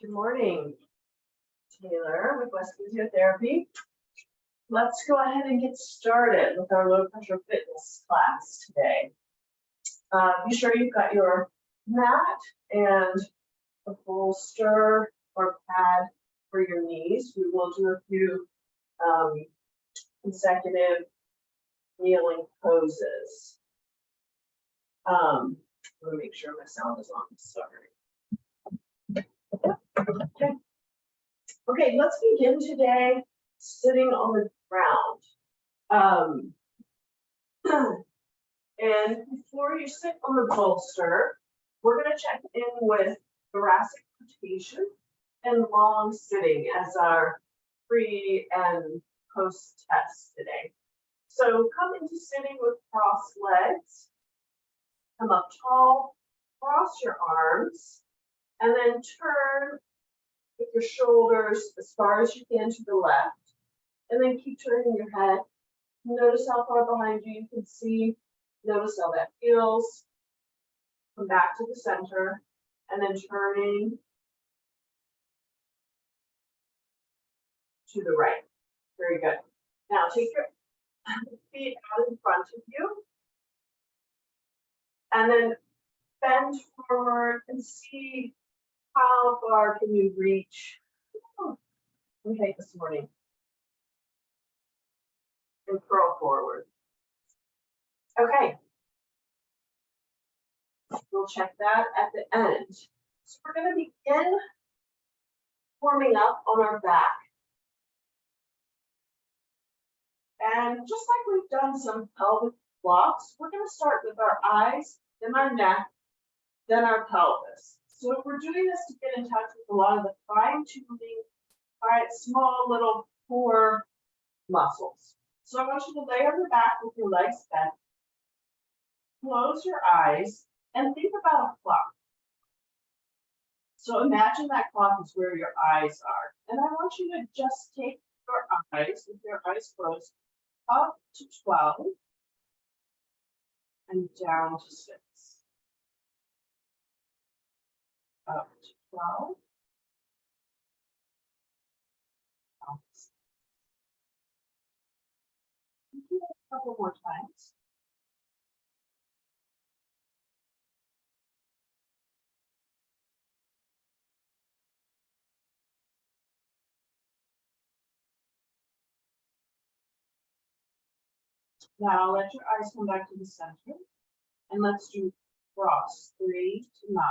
Good morning, Taylor with West Physiotherapy. Let's go ahead and get started with our low pressure fitness class today. Be sure you've got your mat and a bolster or pad for your knees. We will do a few consecutive kneeling poses. Let me make sure my sound is on. Sorry. Okay, let's begin today sitting on the ground. And before you sit on the bolster, we're going to check in with thoracic rotation and long sitting as our pre and post test today. So come into sitting with crossed legs, come up tall, cross your arms, and then turn with your shoulders as far as you can to the left, and then keep turning your head. Notice how far behind you can see. Notice how that feels. Come back to the center, and then turning to the right. Very good. Now take your feet out in front of you, and then bend forward and see how far can you reach. Okay, this morning. And curl forward. Okay. We'll check that at the end. So we're going to begin warming up on our back. And just like we've done some pelvic blocks, we're going to start with our eyes, then our neck, then our pelvis. So we're doing this to get in touch with a lot of the fine-tuning, small little core muscles. So I want you to lay on your back with your legs bent. Close your eyes and think about a clock. So imagine that clock is where your eyes are. And I want you to just take your eyes, with your eyes closed, up to 12 and down to 6. Up to 12. Down to 6. Do that a couple more times. Now let your eyes come back to the center, and let's do cross 3 to 9.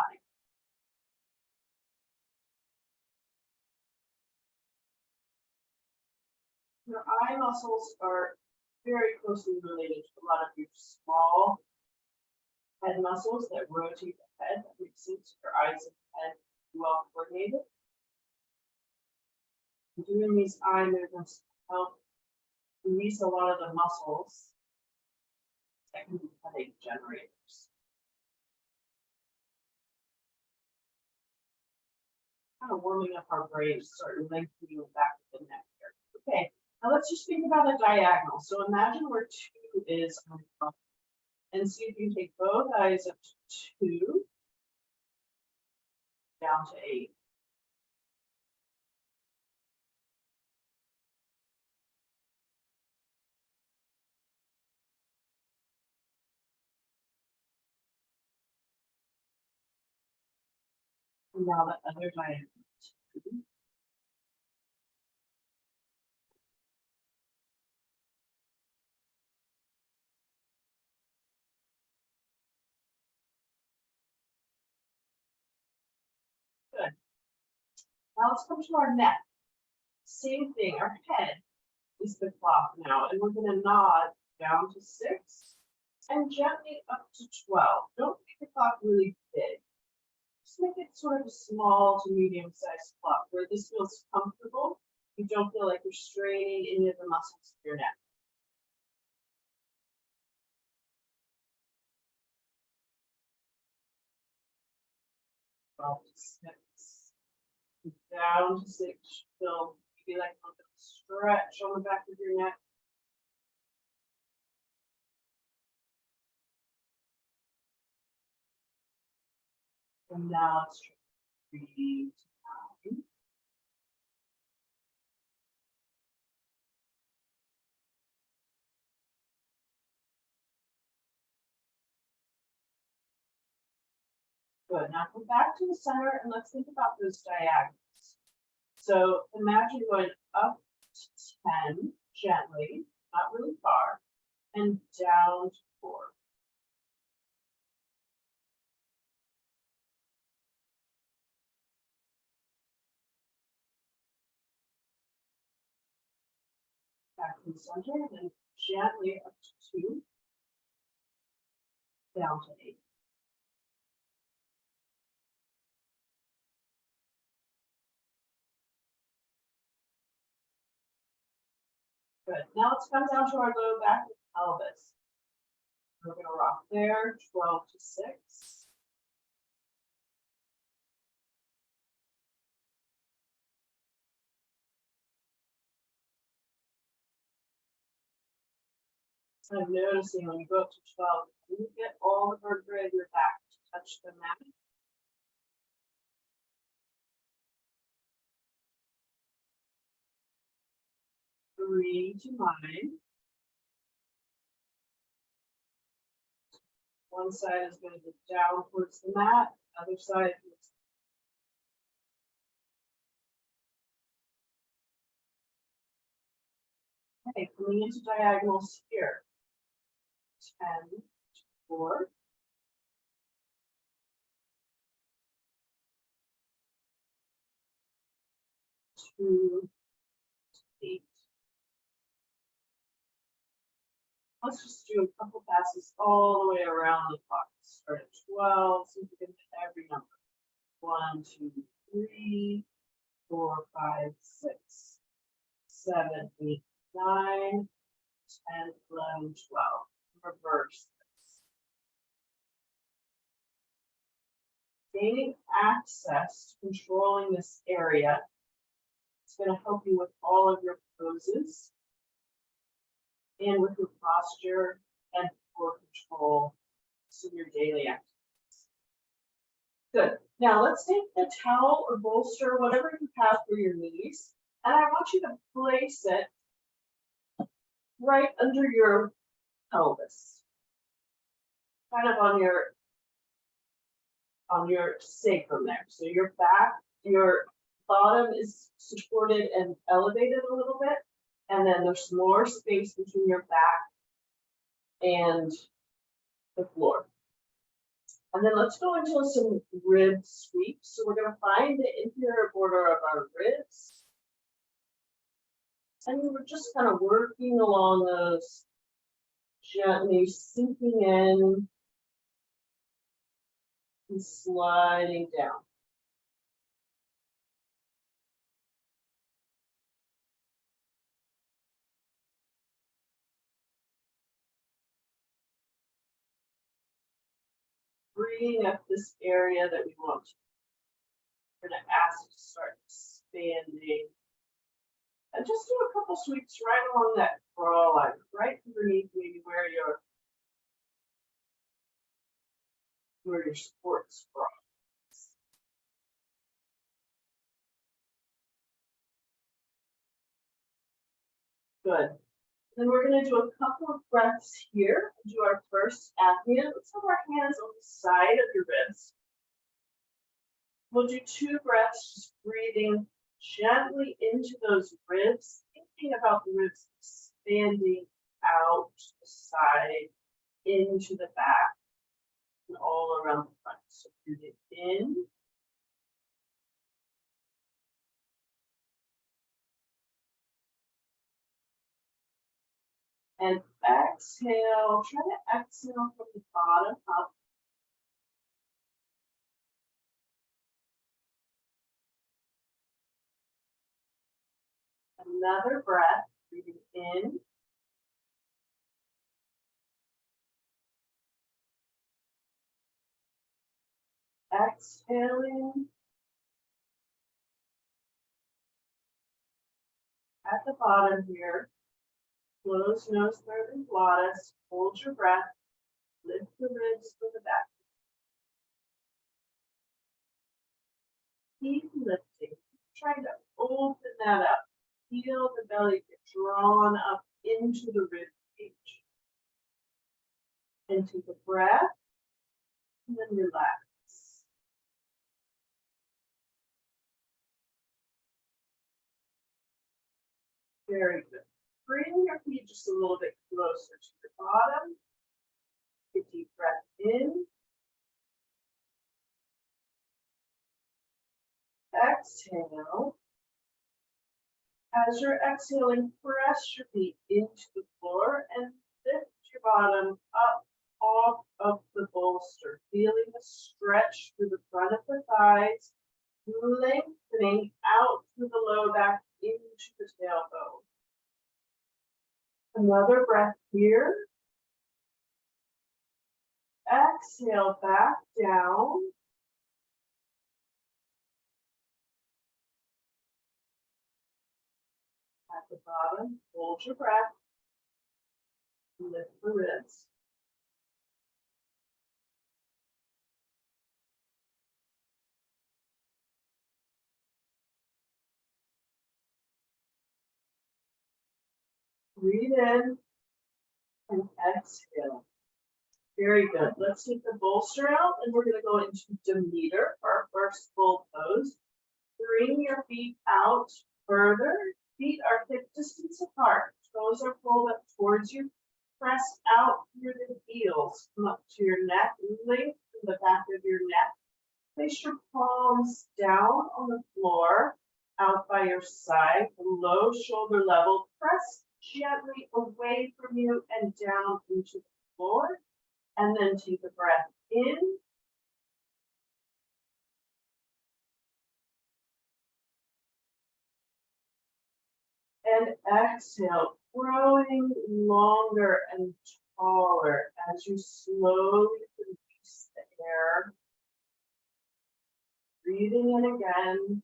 Your eye muscles are very closely related to a lot of your small head muscles that rotate the head. That makes sense. Your eyes and head well coordinated. Doing these eye movements help release a lot of the muscles that can be headache generators. Kind of warming up our brain, start lengthening the back of the neck here. Okay, now let's just think about a diagonal. So imagine where 2 is on the front. And see if you can take both eyes up to 2, down to 8. And now the other diagonal. 2. Good. Now let's come to our neck. Same thing, our head is the clock now, and we're going to nod down to 6 and gently up to 12. Don't make the clock really big. Just make it sort of a small to medium-sized clock where this feels comfortable. You don't feel like you're straining any of the muscles of your neck. Up to 6. Down to 6. Feel maybe like a little stretch on the back of your neck. And now let's try 3 to Good. Now come back to the center and let's think about those diagonals. So imagine going up to 10 gently, not really far, and down to 4. Back to the center, and then gently up to 2, down to 8. Good. Now let's come down to our low back of pelvis. We're going to rock there, 12 to 6. So I'm noticing when you go up to 12, you get all the vertebrae of your back to touch the mat. Three to 9. One side is going to go down towards the mat, other side is okay, coming into diagonals here. 10, 4. 2, 8. Let's just do a couple passes all the way around the clock. Start at 12, see if we can hit every number. 1, 2, 3, 4, 5, 6, 7, 8, 9, 10, 11, 12. Reverse this. Gaining access to controlling this area is going to help you with all of your poses and with your posture and core control in your daily activities. Good. Now let's take the towel or bolster, whatever you have for your knees, and I want you to place it right under your pelvis, kind of on your sacrum there. So your back, your bottom is supported and elevated a little bit, and then there's more space between your back and the floor. And then let's go into some rib sweeps. So we're going to find the inferior border of our ribs. And we're just kind of working along those, gently sinking in and sliding down. Bringing up this area that we want. We're going to ask to start expanding. And just do a couple sweeps right along that crawl line, right underneath maybe where your sports bra is. Good. Then we're going to do a couple of breaths here. Do our first apnea. Let's have our hands on the side of your ribs. We'll do 2 breaths, just breathing gently into those ribs, thinking about the ribs expanding out to the side, into the back, and all around the front. So breathe in. And exhale, try to exhale from the bottom up. Another breath, breathing in. Exhaling. At the bottom here, close nose, throat, and glottis. Hold your breath. Lift the ribs for the back. Keep lifting. Try to open that up. Feel the belly get drawn up into the rib cage. And take a breath, and then relax. Very good. Bring your feet just a little bit closer to the bottom. Take a deep breath in. Exhale. As you're exhaling, press your feet into the floor and lift your bottom up off of the bolster, feeling the stretch through the front of the thighs, lengthening out through the low back into the tailbone. Another breath here. Exhale back down. At the bottom, hold your breath. Lift the ribs. Breathe in and exhale. Very good. Let's take the bolster out and we're going to go into Demeter for our first full pose. Bring your feet out further. Feet are hip distance apart. Toes are pulled up towards you. Press out through the heels. Come up to your neck. Lengthen the back of your neck. Place your palms down on the floor, out by your side, below shoulder level. Press gently away from you and down into the floor. And then take a breath in. And exhale, growing longer and taller as you slowly release the air. Breathing in again.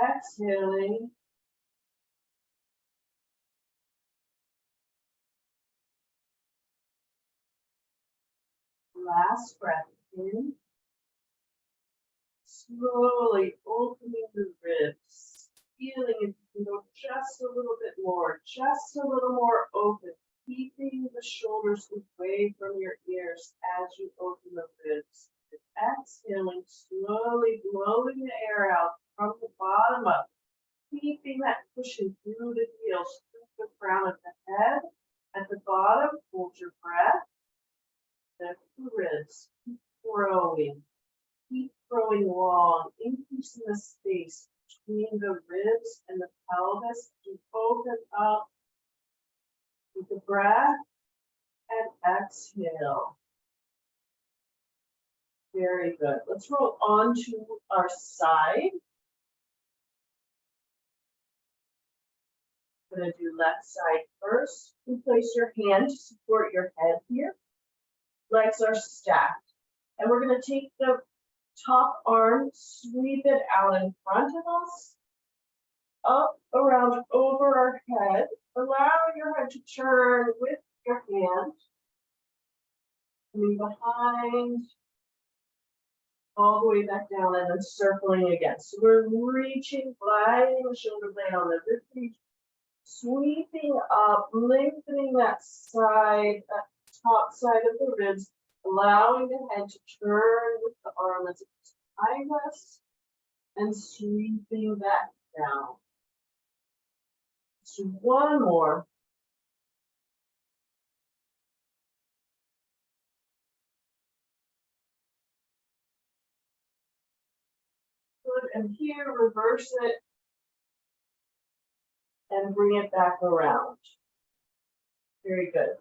Exhaling. Last breath in. Slowly opening the ribs. Feeling if you can go just a little bit more, just a little more open. Keeping the shoulders away from your ears as you open the ribs. Exhaling, slowly blowing the air out from the bottom up. Keeping that cushion through the heels, through the crown of the head. At the bottom, hold your breath. Lift the ribs. Keep growing. Keep growing long. Increasing the space between the ribs and the pelvis to open up. With the breath and exhale. Very good. Let's roll onto our side. I'm going to do left side first. You place your hand to support your head here. Legs are stacked. And we're going to take the top arm, sweep it out in front of us, up, around, over our head. Allow your head to turn with your hand. Coming behind, all the way back down, and then circling again. So we're reaching, gliding the shoulder blade on the rib cage, sweeping up, lengthening that side, that top side of the ribs, allowing the head to turn with the arm as it's behind us, and sweeping that down. So one more. Good, and here, reverse it and bring it back around. Very good.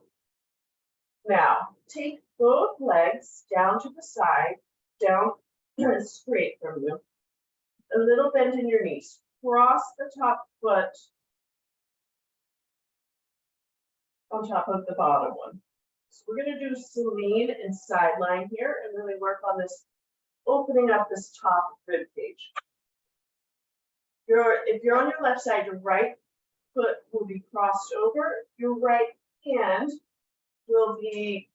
Now, take both legs down to the side, down straight from you. A little bend in your knees. Cross the top foot on top of the bottom one. So we're going to do Celine and sideline here and really work on this, opening up this top rib cage. If you're on your left side, your right foot will be crossed over. Your right hand will be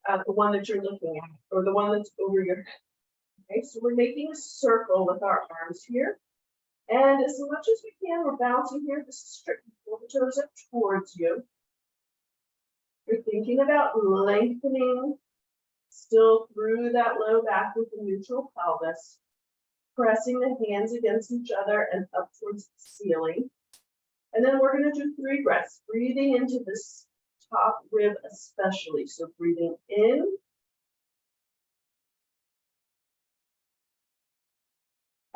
the one that you're looking at, or the one that's over your head. Okay, so we're making a circle with our arms here. And as much as we can, we're bouncing here. This is strictly pull the toes up towards you. You're thinking about lengthening Still through that low back with the neutral pelvis. Pressing the hands against each other and up towards the ceiling. And then we're going to do 3 breaths, breathing into this top rib especially. So breathing in.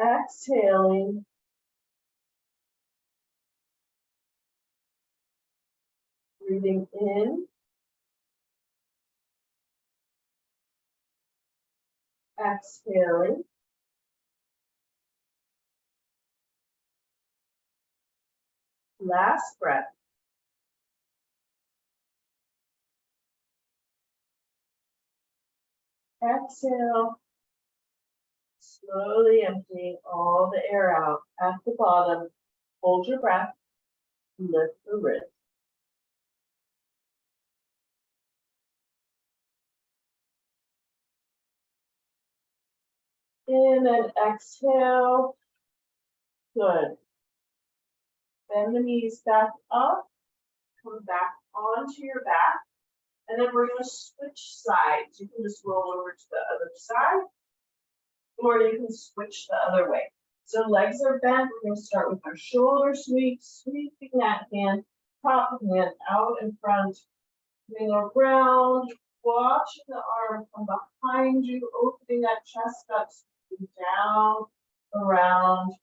Exhaling. Breathing in. Exhaling. Last breath. Exhale. Slowly emptying all the air out at the bottom. Hold your breath. Lift the wrist. In and exhale. Good. Bend the knees back up. Come back onto your back. And then we're going to switch sides. You can just roll over to the other side. Or you can switch the other way. So legs are bent. We're going to start with our shoulder sweep. Sweeping that hand, top hand out in front. Moving around. Watching the arm from behind you. Opening that chest up. Down, around,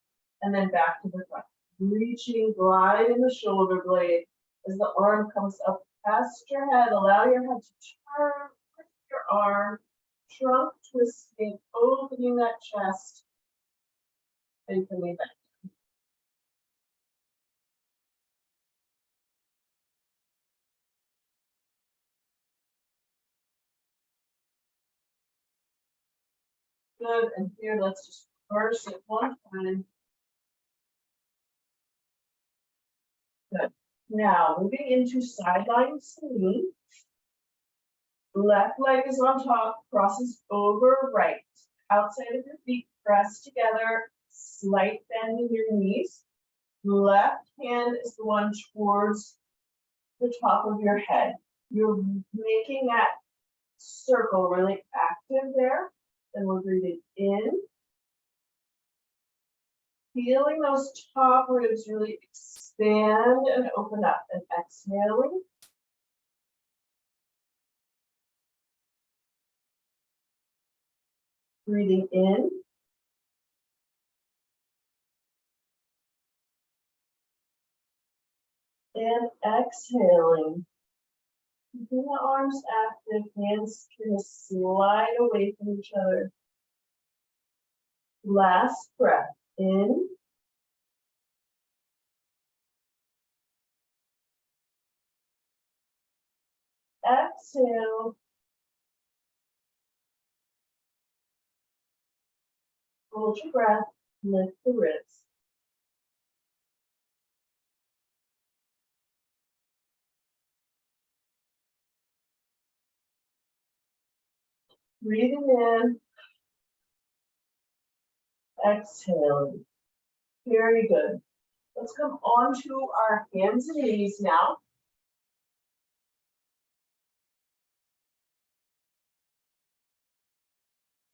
and then back to the front. Reaching, gliding the shoulder blade as the arm comes up past your head. Allow your head to turn with your arm, trunk twisting, opening that chest, and coming back. Good, and here let's just reverse it one time. Good. Now moving into sideline swing. Left leg is on top, crosses over right. Outside of your feet, press together, slight bend in your knees. Left hand is the one towards the top of your head. You're making that circle really active there. Then we're breathing in. Feeling those top ribs really expand and open up, and exhaling. Breathing in. And exhaling. Keeping the arms active, hands kind of slide away from each other. Last breath in. Exhale. Hold your breath, lift the wrists. Breathing in. Exhaling. Very good. Let's come onto our hands and knees now.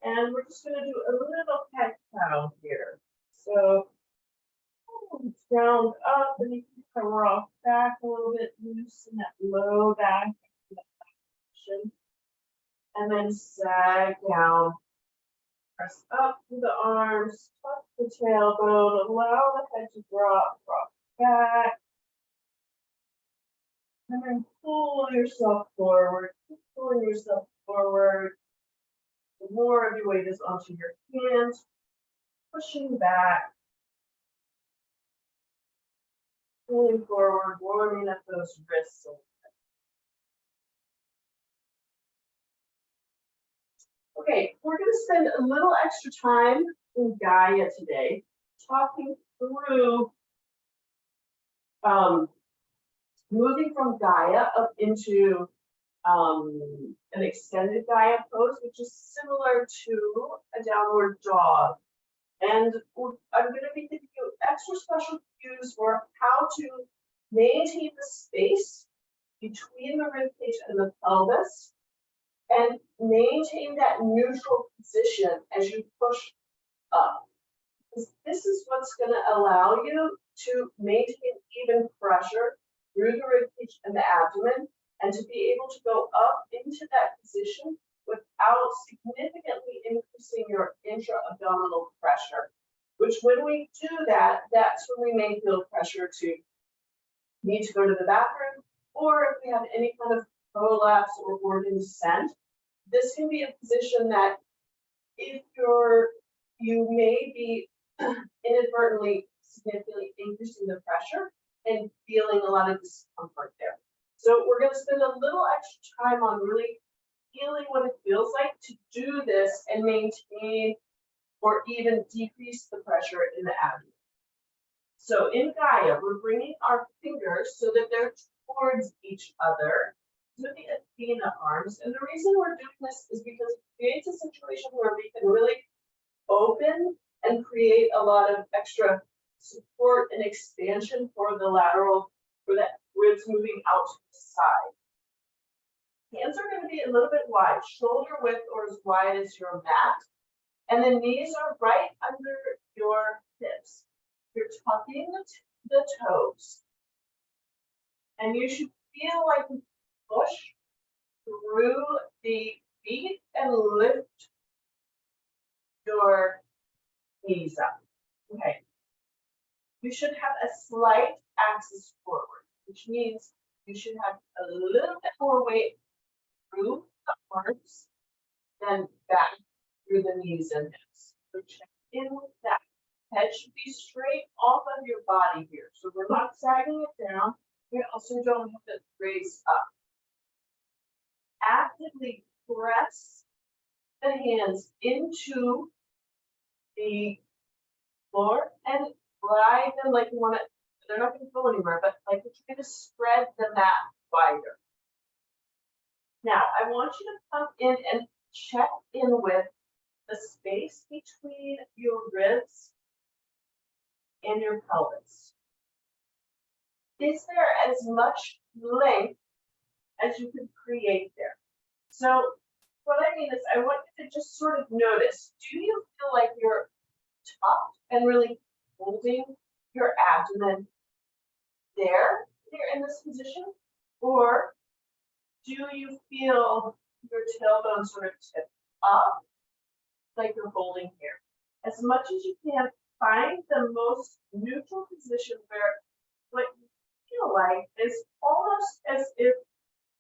And we're just going to do a little pet cow here. So round up, and you can come rock back a little bit, loosen that low back. And then sag down. Press up through the arms, tuck the tailbone, allow the head to drop, rock back. And then pull yourself forward, keep pulling yourself forward. The more of your weight is onto your hands, pushing back, pulling forward, warming up those wrists. Okay, we're going to spend a little extra time in Gaia today, talking through moving from Gaia up into an extended Gaia pose, which is similar to a downward dog. And I'm going to be giving you extra special cues for how to maintain the space between the rib cage and the pelvis And maintain that neutral position as you push up. This is what's going to allow you to maintain even pressure through the ribcage and the abdomen, and to be able to go up into that position without significantly increasing your intra-abdominal pressure. Which when we do that, that's when we may feel pressure to need to go to the bathroom, or if we have any kind of prolapse or organ descent. This can be a position that if you may be inadvertently significantly increasing the pressure and feeling a lot of discomfort there. So we're going to spend a little extra time on really feeling what it feels like to do this and maintain or even decrease the pressure in the abdomen. So in Gaia, we're bringing our fingers so that they're towards each other with the Athena arms. And the reason we're doing this is because it creates a situation where we can really open and create a lot of extra support and expansion for the lateral, for the ribs moving out to the side. Hands are going to be a little bit wide, shoulder width or as wide as your mat. And the knees are right under your hips. You're tucking the toes. And you should feel like you push through the feet and lift your knees up. Okay. You should have a slight axis forward, which means you should have a little bit more weight through the arms than back through the knees and hips. So check in with that. Head should be straight off of your body here. So we're not sagging it down. We also don't have to raise up. Actively press the hands into the floor and glide them like you want to. They're not going to go anywhere, but like you're trying to spread the mat wider. Now, I want you to come in and check in with the space between your ribs and your pelvis. Is there as much length as you can create there? So what I mean is I want you to just sort of notice, do you feel like you're tucked and really holding your abdomen there in this position? Or do you feel your tailbone sort of tip up like you're holding here? As much as you can, find the most neutral position where what you feel like is almost as if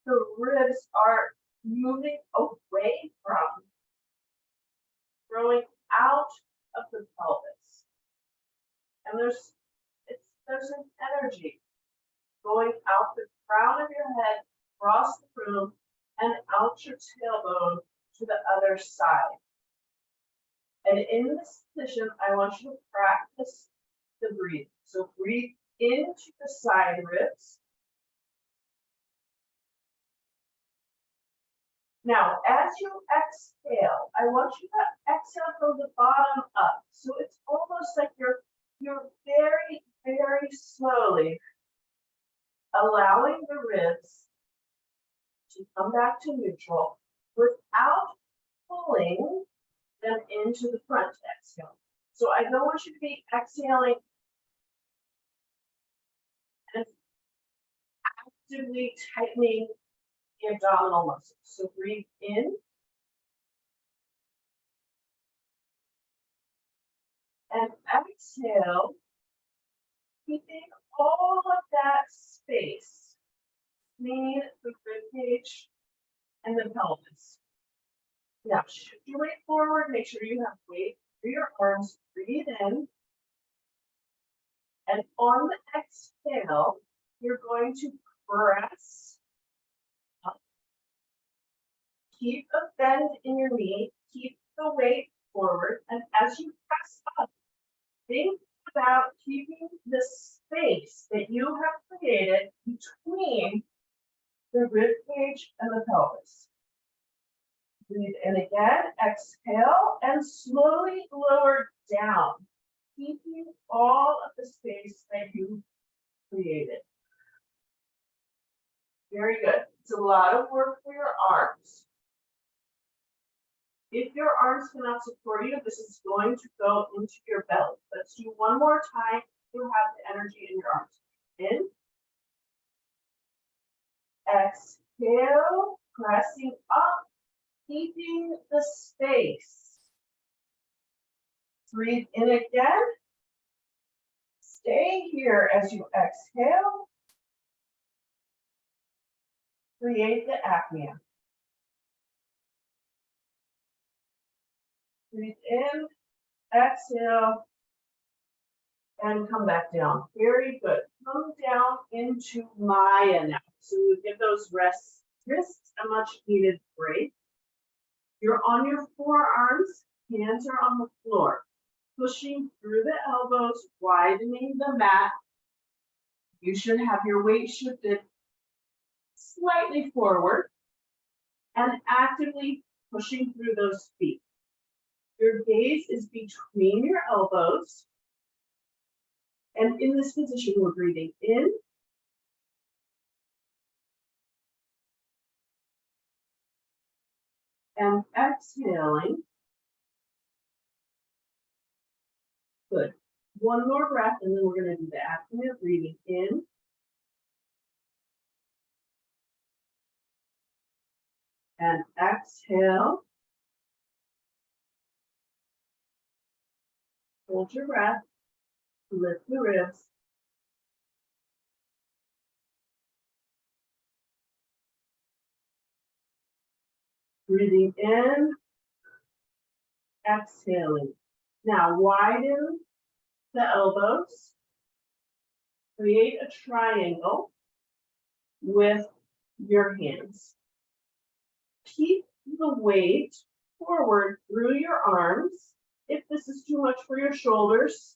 the ribs are moving away from, growing out of the pelvis. And there's an energy going out the crown of your head, across the room, and out your tailbone to the other side. And in this position, I want you to practice the breathing. So breathe into the side ribs. Now, as you exhale, I want you to exhale from the bottom up. So it's almost like you're very, very slowly allowing the ribs to come back to neutral without pulling them into the front exhale. So I don't want you to be exhaling and actively tightening the abdominal muscles. So breathe in and exhale, keeping all of that space between the ribcage and the pelvis. Now, shift your weight forward. Make sure you have weight through your arms. Breathe in. And on the exhale, you're going to press up. Keep a bend in your knee. Keep the weight forward. And as you press up, think about keeping the space that you have created between the ribcage and the pelvis. Breathe in again, exhale, and slowly lower down, keeping all of the space that you created. Very good. It's a lot of work for your arms. If your arms cannot support you, this is going to go into your belly. Let's do one more time. You have the energy in your arms. In. Exhale, pressing up, keeping the space. Breathe in again. Stay here as you exhale. Create the apnea. Breathe in, exhale, and come back down. Very good. Come down into Maya now. So you give those wrists a much needed break. You're on your forearms, hands are on the floor. Pushing through the elbows, widening the mat. You should have your weight shifted slightly forward and actively pushing through those feet. Your gaze is between your elbows. And in this position, we're breathing in. And exhaling. Good. One more breath, and then we're going to do the apnea, breathing in. And exhale. Hold your breath. Lift the ribs. Breathing in. Exhaling. Now widen the elbows. Create a triangle with your hands. Keep the weight forward through your arms. If this is too much for your shoulders,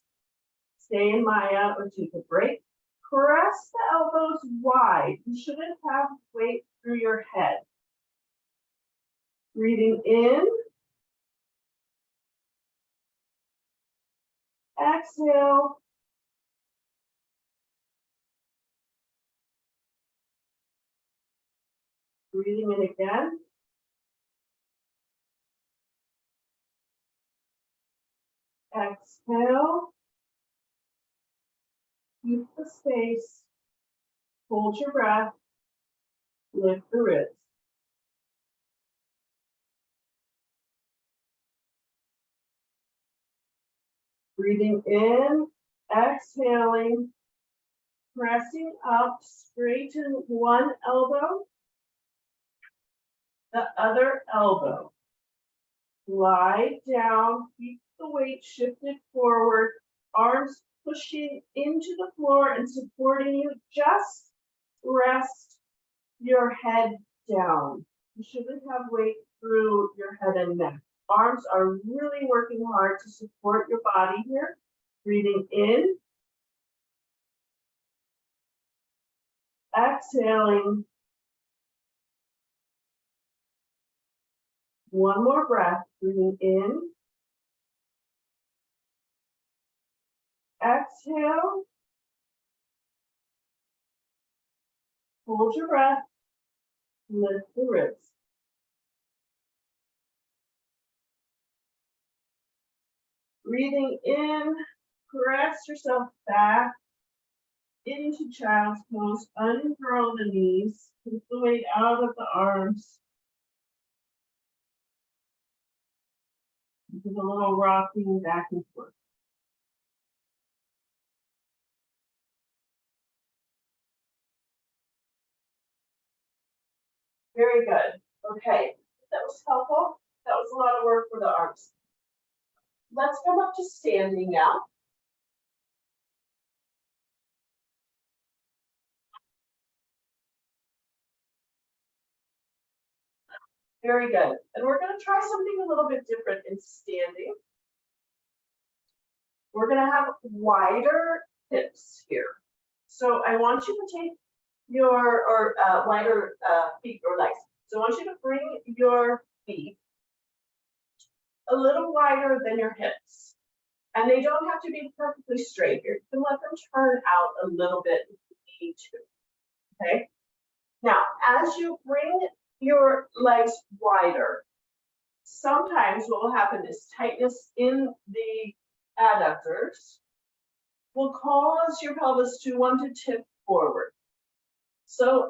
stay in Maya or take a break. Press the elbows wide. You shouldn't have weight through your head. Breathing in. Exhale. Breathing in again. Exhale. Keep the space. Hold your breath. Lift the ribs. Breathing in, exhaling, pressing up, straighten one elbow, the other elbow. Lie down, keep the weight shifted forward, arms pushing into the floor and supporting you. Just rest your head down. You shouldn't have weight through your head and neck. Arms are really working hard to support your body here. Breathing in. Exhaling. One more breath. Breathing in. Exhale. Hold your breath. Lift the ribs. Breathing in, press yourself back into child's pose, uncurl the knees, push the weight out of the arms. Do a little rocking back and forth. Very good. Okay, that was helpful. That was a lot of work for the arms. Let's come up to standing now. Very good. And we're going to try something a little bit different in standing. We're going to have wider hips here. So I want you to take your wider feet or legs. So I want you to bring your feet a little wider than your hips. And they don't have to be perfectly straight here. You can let them turn out a little bit if you need to. Okay? Now, as you bring your legs wider, sometimes what will happen is tightness in the adductors will cause your pelvis to want to tip forward. So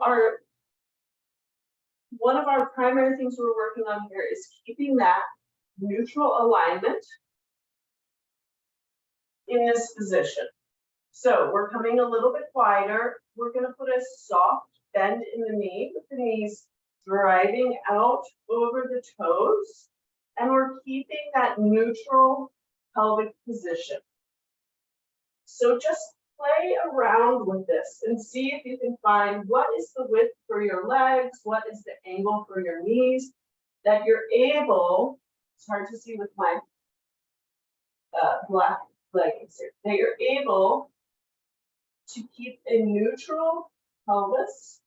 one of our primary things we're working on here is keeping that neutral alignment in this position. So we're coming a little bit wider. We're going to put a soft bend in the knee with the knees driving out over the toes. And we're keeping that neutral pelvic position. So just play around with this and see if you can find what is the width for your legs, what is the angle for your knees, that you're able, it's hard to see with my black leggings here, that you're able to keep a neutral pelvis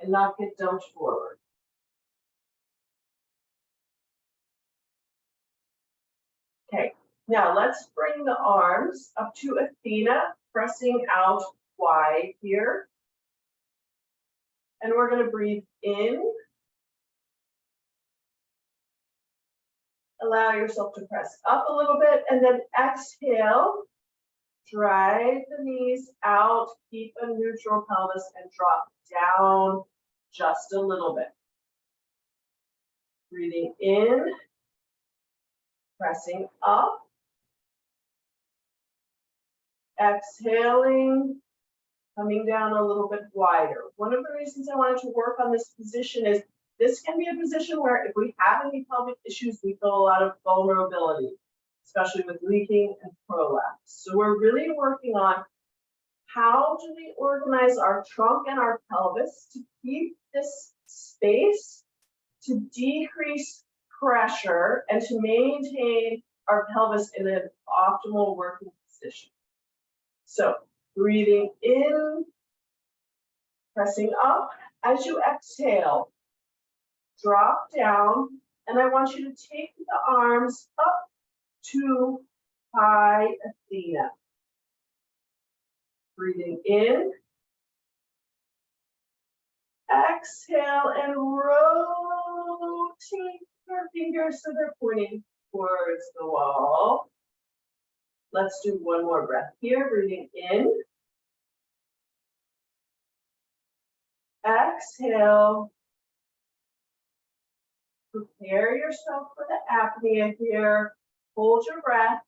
and not get dumped forward. Okay, now let's bring the arms up to Athena, pressing out wide here. And we're going to breathe in. Allow yourself to press up a little bit and then exhale. Drive the knees out, keep a neutral pelvis and drop down just a little bit. Breathing in, pressing up. Exhaling, coming down a little bit wider. One of the reasons I wanted to work on this position is this can be a position where if we have any pelvic issues, we feel a lot of vulnerability, especially with leaking and prolapse. So we're really working on how do we organize our trunk and our pelvis to keep this space, to decrease pressure, and to maintain our pelvis in an optimal working position. So breathing in, pressing up. As you exhale, drop down, and I want you to take the arms up to high Athena. Breathing in, exhale, and rotate your fingers so they're pointing towards the wall. Let's do one more breath here. Breathing in. Exhale. Prepare yourself for the apnea here. Hold your breath.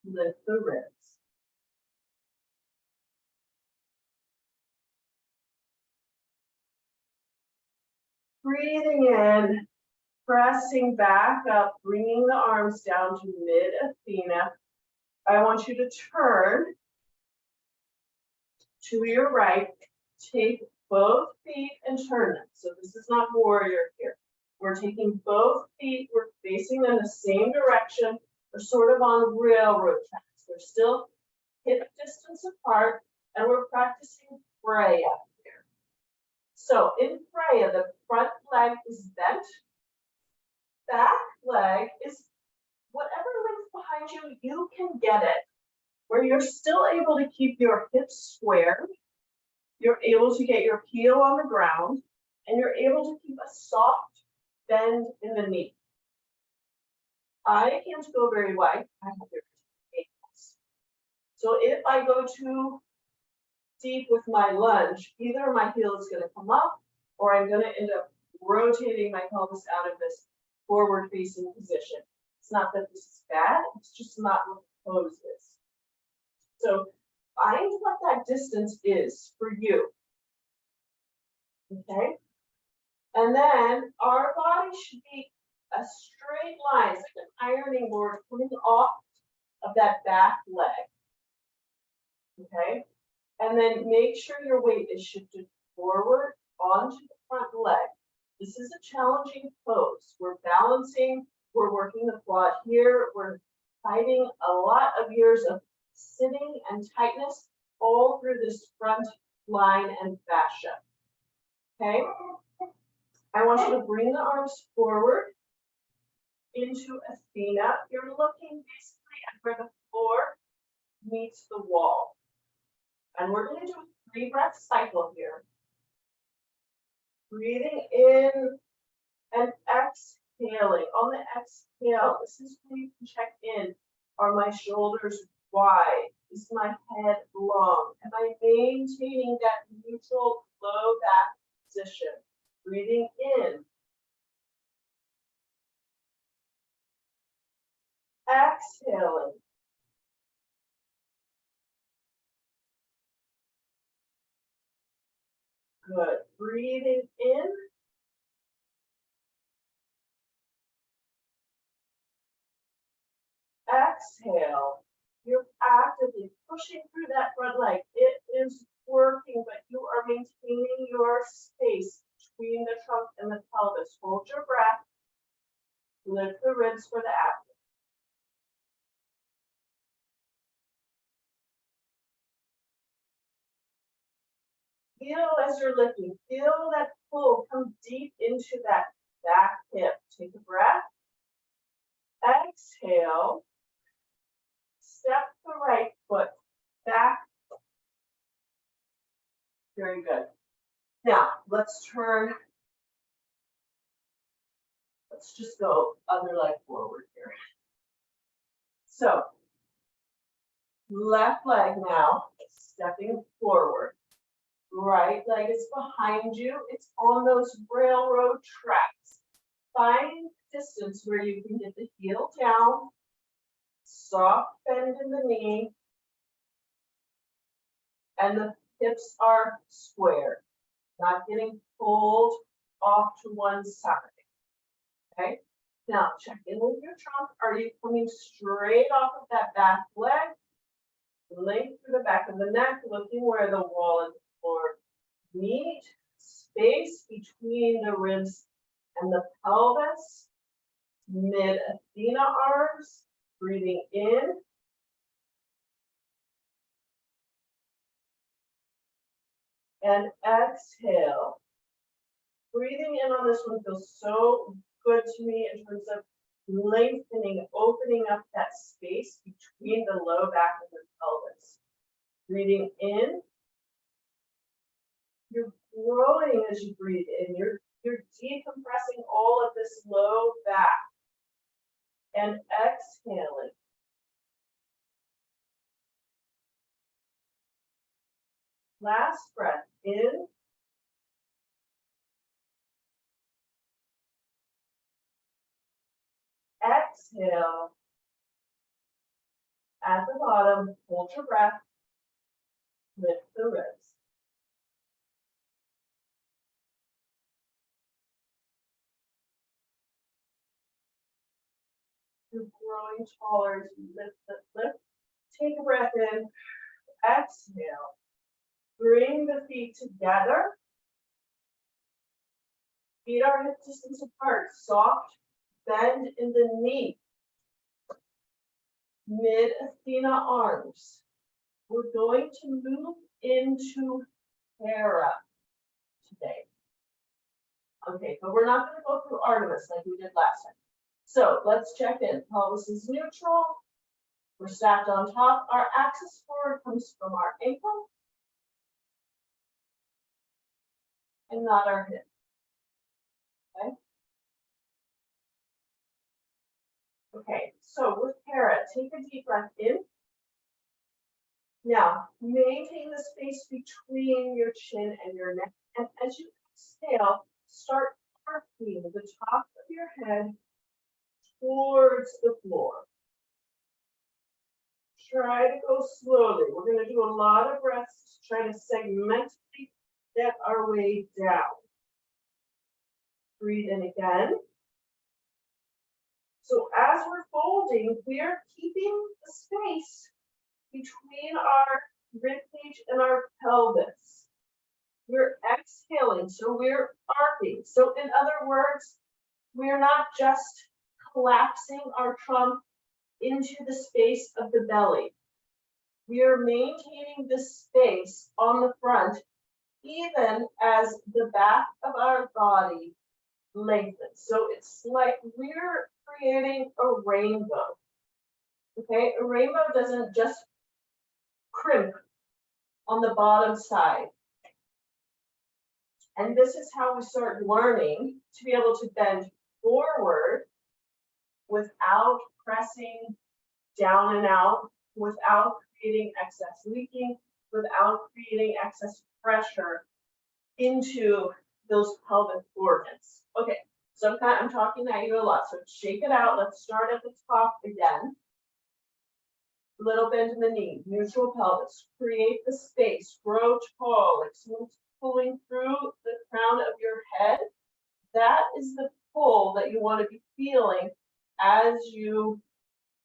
Lift the ribs. Breathing in, pressing back up, bringing the arms down to mid-Athena. I want you to turn to your right, take both feet and turn them. So this is not warrior here. We're taking both feet, we're facing them the same direction. We're sort of on railroad tracks. We're still hip distance apart, and we're practicing Freya here. So in Freya, the front leg is bent, back leg is whatever length behind you, you can get it, where you're still able to keep your hips squared, you're able to get your heel on the ground, and you're able to keep a soft bend in the knee. I can't go very wide. I have very deep ankles. So if I go too deep with my lunge, either my heel is going to come up, or I'm going to end up rotating my pelvis out of this forward-facing position. It's not that this is bad, it's just not what the pose is. So find what that distance is for you. Okay? And then our body should be a straight line, like an ironing board coming off of that back leg. Okay? And then make sure your weight is shifted forward onto the front leg. This is a challenging pose. We're balancing, we're working the quad here, we're fighting a lot of years of sitting and tightness all through this front line and fascia. Okay? I want you to bring the arms forward into Athena. You're looking basically at where the floor meets the wall. And we're going to do a 3-breath cycle here. Breathing in and exhaling. On the exhale, this is where you can check in. Are my shoulders wide? Is my head long? Am I maintaining that neutral low back position? Breathing in. Exhaling. Good. Breathing in. Exhale. You're actively pushing through that front leg. It is working, but you are maintaining your space between the trunk and the pelvis. Hold your breath. Lift the ribs for the abdomen. Feel as you're lifting, feel that pull come deep into that back hip. Take a breath. Exhale. Step the right foot back. Very good. Now, let's turn. Let's just go other leg forward here. So, left leg now, stepping forward. Right leg is behind you. It's on those railroad tracks. Find distance where you can get the heel down. Soft bend in the knee. And the hips are square. Not getting pulled off to one side. Okay? Now check in with your trunk. Are you coming straight off of that back leg? Length through the back of the neck, looking where the wall and the floor meet. Space between the ribs and the pelvis. Mid Athena arms. Breathing in. And exhale. Breathing in on this one feels so good to me in terms of lengthening, opening up that space between the low back and the pelvis. Breathing in. You're growing as you breathe in. You're decompressing all of this low back. And exhaling. Last breath in. Exhale. At the bottom, hold your breath. Lift the ribs. You're growing taller as you lift. Take a breath in. Exhale. Bring the feet together. Feet are hip distance apart. Soft bend in the knee. Mid Athena arms. We're going to move into Hera today. Okay, but we're not going to go through Artemis like we did last time. So let's check in. Pelvis is neutral. We're stacked on top. Our axis forward comes from our ankle and not our hip. Okay. Okay, so with Hera, take a deep breath in. Now, maintain the space between your chin and your neck. And as you exhale, start arcing the top of your head towards the floor. Try to go slowly. We're going to do a lot of breaths to try to segmentally get our way down. Breathe in again. So as we're folding, we are keeping the space between our ribcage and our pelvis. We're exhaling, so we're arcing. So in other words, we're not just collapsing our trunk into the space of the belly. We are maintaining the space on the front, even as the back of our body lengthens. So it's like we're creating a rainbow. Okay, a rainbow doesn't just crimp on the bottom side. And this is how we start learning to be able to bend forward without pressing down and out, without creating excess leaking, without creating excess pressure into those pelvic organs. Okay, so I'm talking at you a lot, so shake it out. Let's start at the top again. Little bend in the knee, neutral pelvis, create the space, grow tall, like someone's pulling through the crown of your head. That is the pull that you want to be feeling as you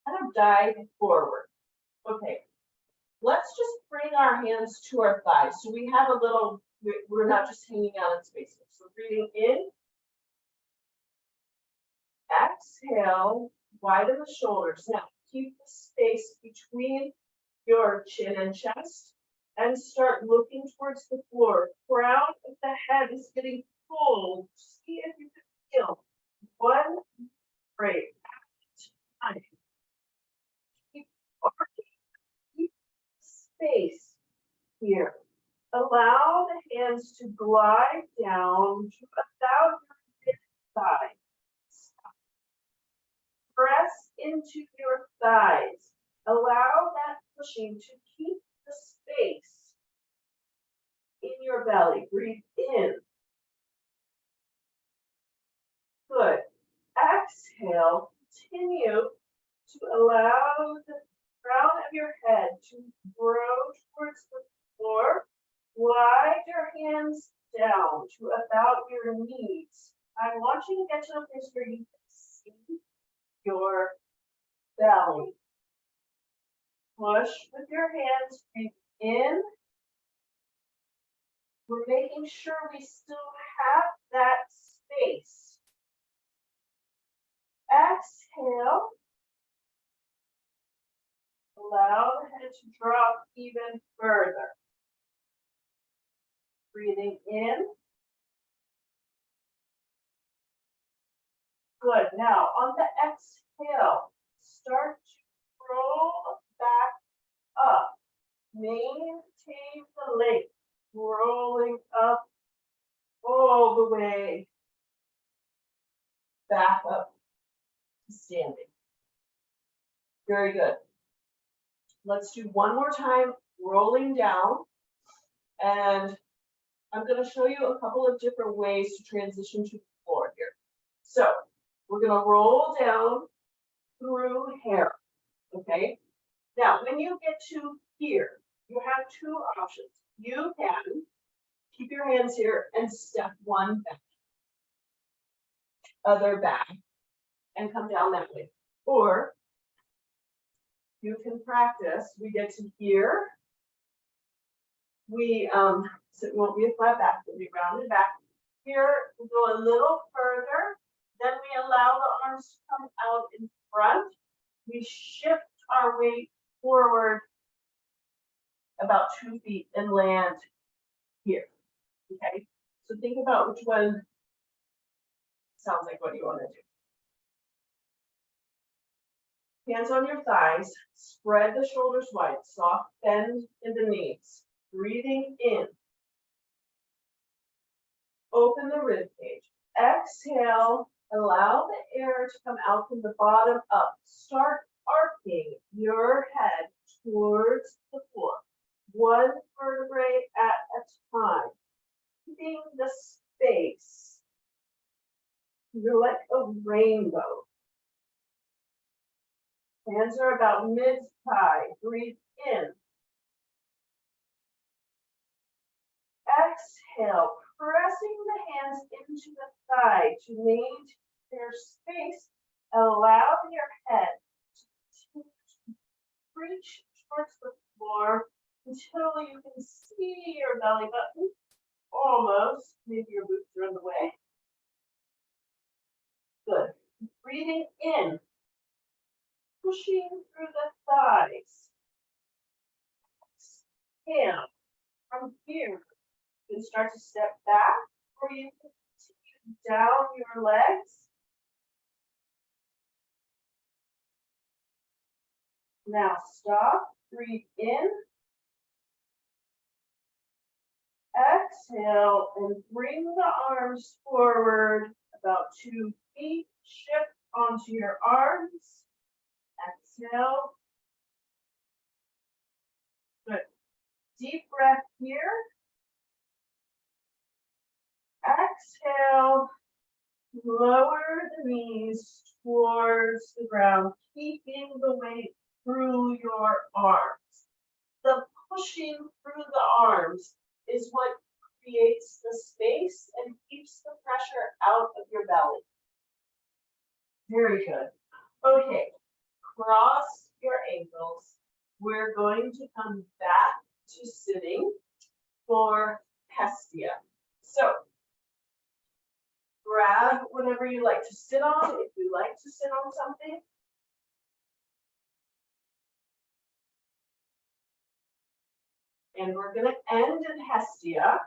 kind of dive forward. Okay, let's just bring our hands to our thighs. So we have a little, we're not just hanging out in space. So breathing in, exhale, widen the shoulders. Now keep the space between your chin and chest and start looking towards the floor. Crown of the head is getting pulled. See if you can feel one breath at a time. Keep space here. Allow the hands to glide down to about your thigh. Press into your thighs. Allow that pushing to keep the space in your belly. Breathe in. Good. Exhale. Continue to allow the crown of your head to grow towards the floor. Glide your hands down to about your knees. I want you to get to a place where you can see your belly. Push with your hands, breathe in. We're making sure we still have that space. Exhale. Allow the head to drop even further. Breathing in. Good. Now, on the exhale, start to roll back up. Maintain the length. Rolling up all the way back up to standing. Very good. Let's do one more time, rolling down. And I'm going to show you a couple of different ways to transition to the floor here. So we're going to roll down through hair. Okay. Now, when you get to here, you have two options. You can keep your hands here and step one back, other back, and come down that way. Or you can practice. We get to here. So it won't be a flat back, it'll be rounded back. Here, we go a little further. Then we allow the arms to come out in front. We shift our weight forward about 2 feet and land here. Okay, so think about which one sounds like what you want to do. Hands on your thighs, spread the shoulders wide, soft bend in the knees. Breathing in. Open the rib cage. Exhale, allow the air to come out from the bottom up. Start arcing your head towards the floor. One vertebrae at a time. Keeping the space. You're like a rainbow. Hands are about mid-thigh. Breathe in. Exhale, pressing the hands into the thigh to maintain their space. Allow your head to reach towards the floor until you can see your belly button. Almost. Maybe your boots are in the way. Good. Breathing in. Pushing through the thighs. Exhale. From here, you can start to step back, or you can continue down your legs. Now stop, breathe in. Exhale and bring the arms forward about 2 feet, shift onto your arms. Exhale. Good. Deep breath here. Exhale. Lower the knees towards the ground, keeping the weight through your arms. The pushing through the arms is what creates the space and keeps the pressure out of your belly. Very good. Okay, cross your ankles. We're going to come back to sitting for Hestia. So, grab whatever you like to sit on. If you like to sit on something, and we're going to end in Hestia.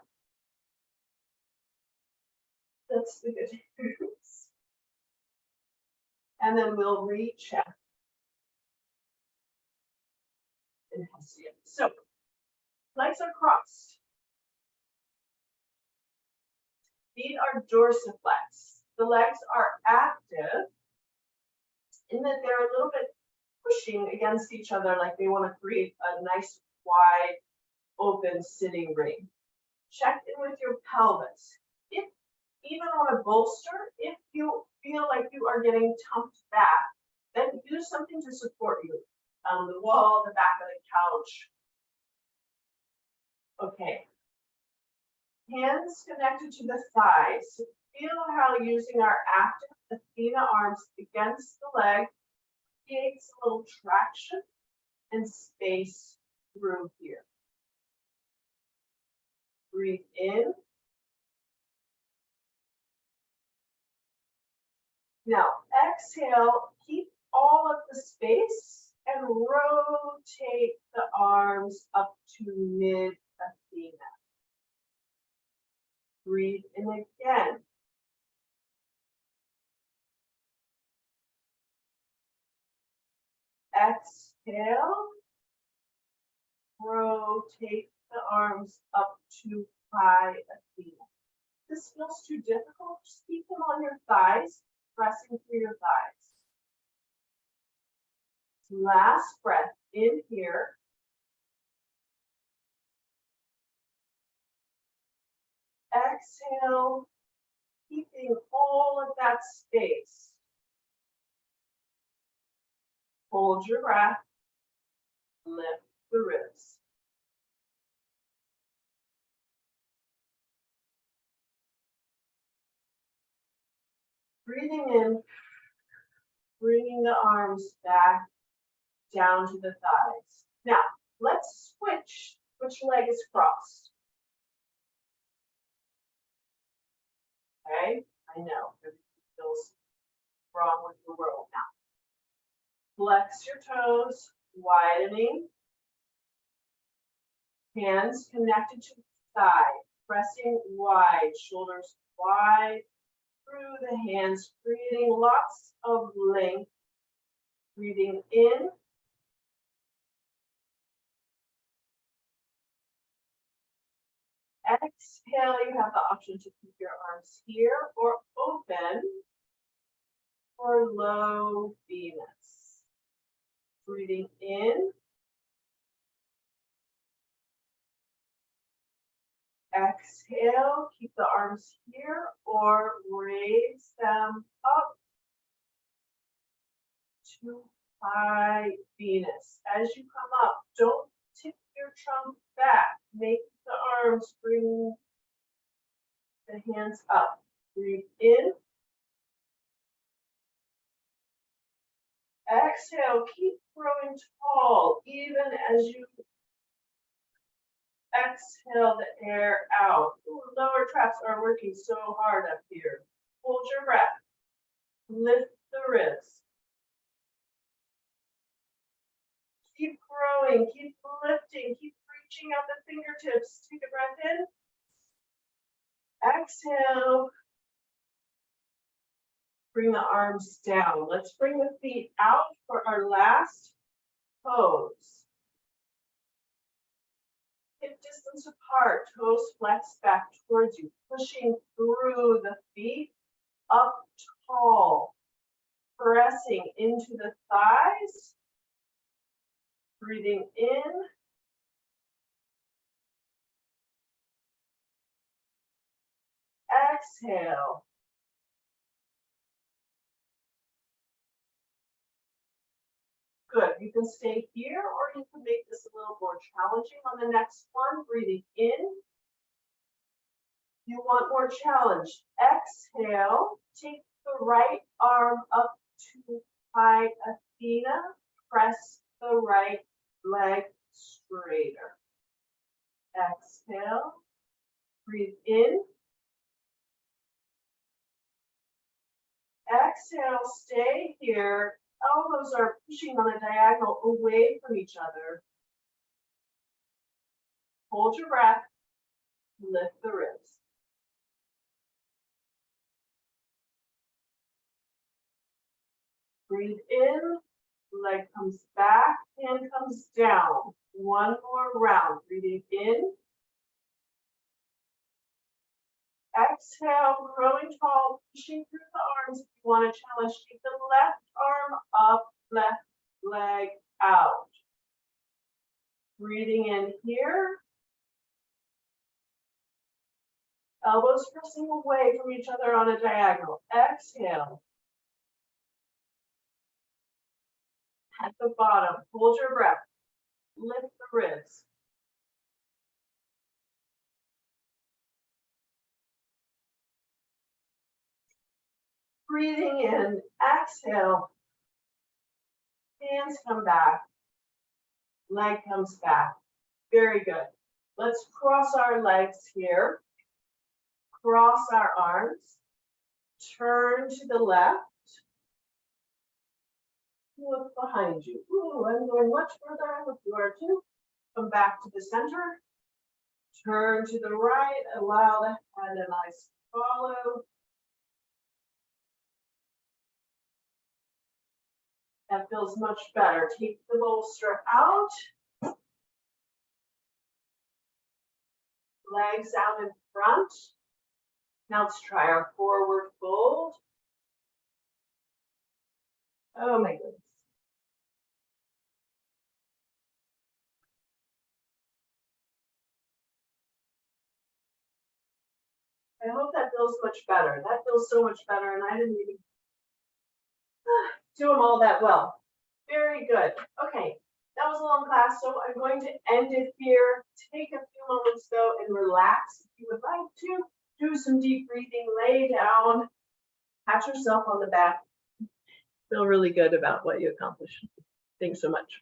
That's the good news. And then we'll recheck in Hestia. So, legs are crossed. Feet are dorsiflex. The legs are active in that they're a little bit pushing against each other, like they want to create a nice wide open sitting ring. Check in with your pelvis. If even on a bolster, if you feel like you are getting tumped back, then use something to support you. The wall, the back of the couch. Okay. Hands connected to the thighs. Feel how using our active Athena arms against the leg creates a little traction and space through here. Breathe in. Now exhale, keep all of the space and rotate the arms up to mid-Athena. Breathe in again. Exhale. Rotate the arms up to high Athena. If this feels too difficult, just keep them on your thighs, pressing through your thighs. Last breath in here. Exhale, keeping all of that space. Hold your breath. Lift the ribs. Breathing in, bringing the arms back down to the thighs. Now, let's switch which leg is crossed. Okay, I know, everything feels wrong with the world now. Flex your toes, widening. Hands connected to the thigh, pressing wide, shoulders wide through the hands, creating lots of length. Breathing in. Exhale, you have the option to keep your arms here or open for low Venus. Breathing in. Exhale, keep the arms here or raise them up to high Venus. As you come up, don't tip your trunk back. Make the arms, bring the hands up. Breathe in. Exhale, keep growing tall, even as you exhale the air out. Ooh, lower traps are working so hard up here. Hold your breath. Lift the wrists. Keep growing, keep lifting, keep reaching out the fingertips. Take a breath in. Exhale. Bring the arms down. Let's bring the feet out for our last pose. Hip distance apart, toes flex back towards you, pushing through the feet up tall, pressing into the thighs, breathing in, exhale. Good, you can stay here or you can make this a little more challenging on the next one. Breathing in. You want more challenge. Exhale, take the right arm up to high Athena. Press the right leg straighter. Exhale, breathe in. Exhale, stay here. Elbows are pushing on a diagonal away from each other. Hold your breath, lift the ribs. Breathe in, leg comes back, hand comes down. One more round, breathing in. Exhale, growing tall, pushing through the arms. If you want to challenge, take the left arm up, left leg out. Breathing in here. Elbows pressing away from each other on a diagonal. Exhale. At the bottom, hold your breath. Lift the ribs. Breathing in, exhale. Hands come back. Leg comes back. Very good. Let's cross our legs here. Cross our arms. Turn to the left. Look behind you. Ooh, I'm going much further. I hope you are too. Come back to the center. Turn to the right. Allow the head and eyes to follow. That feels much better. Take the bolster out. Legs out in front. Now let's try our forward fold. Oh my goodness. I hope that feels much better. That feels so much better, and I didn't even do them all that well. Very good. Okay, that was a long class, so I'm going to end it here. Take a few moments though and relax. If you would like to, do some deep breathing, lay down, pat yourself on the back. Feel really good about what you accomplished. Thanks so much.